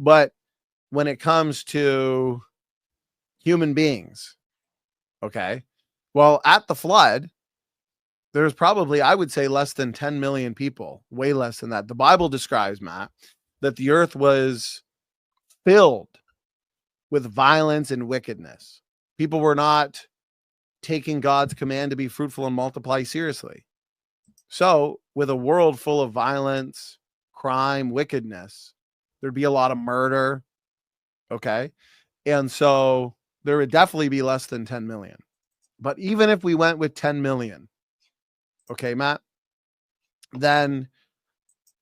But when it comes to human beings, okay, well, at the flood, there's probably, I would say, less than 10 million people, way less than that. The Bible describes, Matt, that the earth was filled with violence and wickedness. People were not taking God's command to be fruitful and multiply seriously. So with a world full of violence, crime, wickedness, there'd be a lot of murder. Okay. And so there would definitely be less than 10 million. But even if we went with 10 million, okay, Matt, then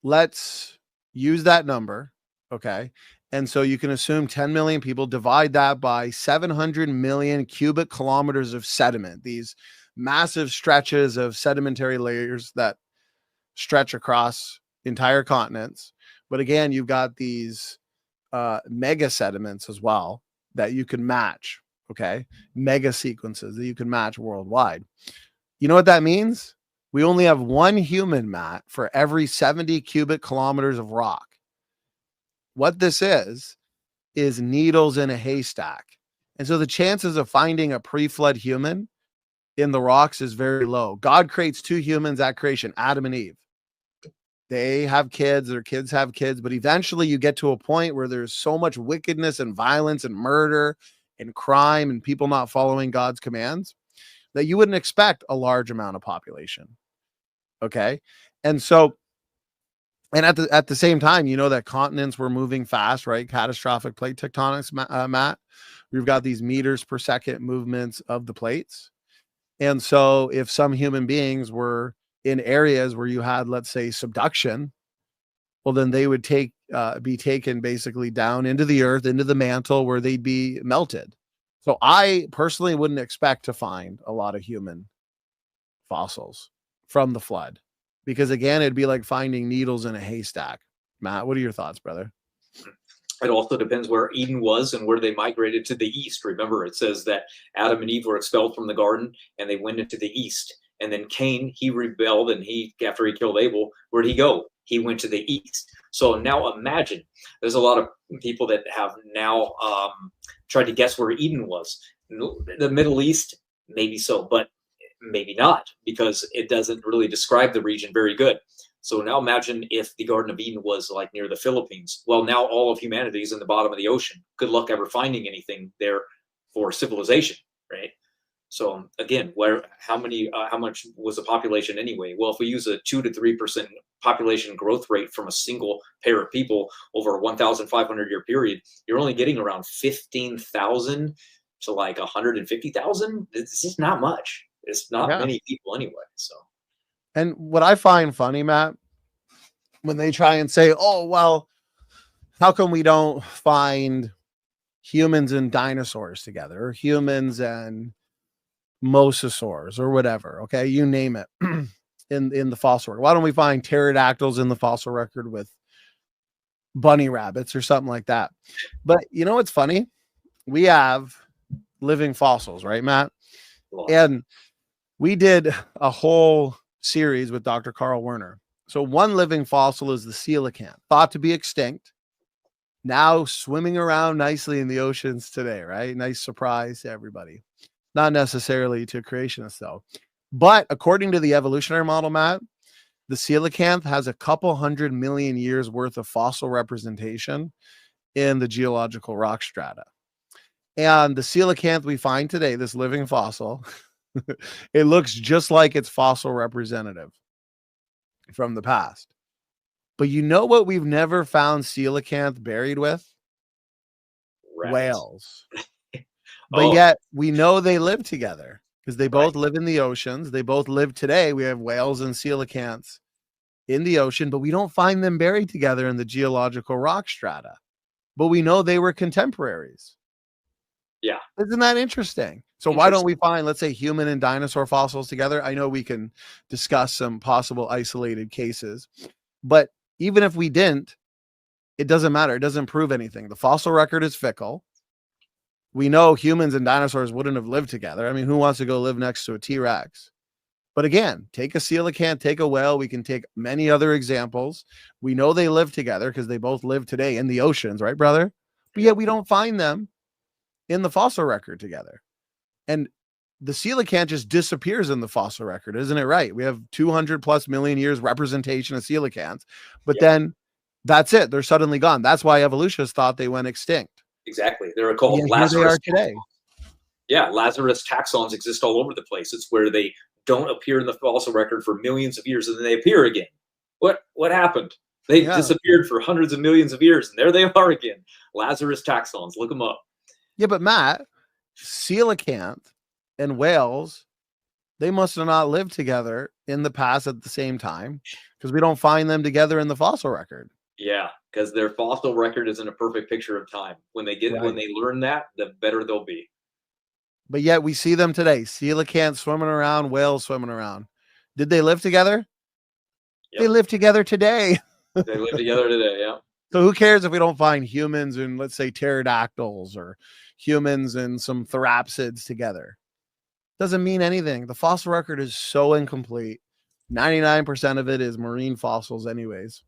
let's use that number. Okay. And so you can assume 10 million people, divide that by 700 million cubic kilometers of sediment, these massive stretches of sedimentary layers that stretch across entire continents. But again, you've got these mega sediments as well that you can match. Okay. Mega sequences that you can match worldwide. You know what that means? We only have one human, Matt, for every 70 cubic kilometers of rock. What this is needles in a haystack. And so the chances of finding a pre-flood human in the rocks is very low. God creates two humans at creation, Adam and Eve. They have kids, their kids have kids, but eventually you get to a point where there's so much wickedness and violence and murder and crime and people not following God's commands that you wouldn't expect a large amount of population. Okay. And so, and at the same time, you know that continents were moving fast, right? Catastrophic plate tectonics, Matt. We've got these meters per second movements of the plates. And so if some human beings were in areas where you had, let's say, subduction, well, then they would be taken basically down into the earth, into the mantle where they'd be melted. So I personally wouldn't expect to find a lot of human fossils from the flood. Because again, it'd be like finding needles in a haystack. Matt, what are your thoughts, brother? It also depends where Eden was and where they migrated to the east. Remember, it says that Adam and Eve were expelled from the garden and they went into the east. And then Cain, he rebelled, and after he killed Abel, where'd he go? He went to the east. So now imagine, there's a lot of people that have now tried to guess where Eden was. The Middle East, maybe so, but maybe not, because it doesn't really describe the region very good. So now imagine if the Garden of Eden was like near the Philippines. Well, now all of humanity is in the bottom of the ocean. Good luck ever finding anything there for civilization, right? So again, how much was the population anyway? Well, if we use a 2 to 3% population growth rate from a single pair of people over a 1,500 year period, you're only getting around 15,000 to like 150,000. It's just not much. It's not many people anyway. So, and what I find funny, Matt, when they try and say, "Oh, well, how come we don't find humans and dinosaurs together, or humans and mosasaurs, or whatever?" Okay, you name it in the fossil record. Why don't we find pterodactyls in the fossil record with bunny rabbits or something like that? But you know what's funny? We have living fossils, right, Matt? And we did a whole series with Dr. Carl Werner. So one living fossil is the coelacanth, thought to be extinct, now swimming around nicely in the oceans today, right? Nice surprise to everybody. Not necessarily to creationists, though. But according to the evolutionary model, Matt, the coelacanth has a couple 100 million years worth of fossil representation in the geological rock strata. And the coelacanth we find today, this living fossil, it looks just like its fossil representative from the past. But you know what we've never found coelacanth buried with? Rabbits. Whales. But yet we know they live together because they both live in the oceans. They both live today. We have whales and coelacanths in the ocean, but we don't find them buried together in the geological rock strata. But we know they were contemporaries. Yeah. Isn't that interesting? So why don't we find, let's say, human and dinosaur fossils together? I know we can discuss some possible isolated cases, but even if we didn't, it doesn't matter. It doesn't prove anything. The fossil record is fickle. We know humans and dinosaurs wouldn't have lived together. I mean, who wants to go live next to a T-Rex? But again, take a coelacanth, take a whale. We can take many other examples. We know they live together because they both live today in the oceans, right, brother? But yet we don't find them in the fossil record together. And the coelacanth just disappears in the fossil record, isn't it right? We have 200 plus million years representation of coelacanths, but then that's it. They're suddenly gone. That's why evolutionists thought they went extinct. Exactly. They're called Here Lazarus they are today. Yeah, Lazarus taxons exist all over the place. It's where they don't appear in the fossil record for millions of years, and then they appear again. What happened? They disappeared for hundreds of millions of years, and there they are again. Lazarus taxons. Look them up. Yeah, but Matt, coelacanth and whales, they must have not lived together in the past at the same time because we don't find them together in the fossil record. Yeah, because their fossil record isn't a perfect picture of time. When they learn that, the better they'll be. But yet we see them today. Coelacanth swimming around, whales swimming around. Did they live together? Yep. They live together today. They live together today, yeah. So who cares if we don't find humans and, let's say, pterodactyls or humans and some therapsids together? Doesn't mean anything. The fossil record is so incomplete. 99% of it is marine fossils anyways.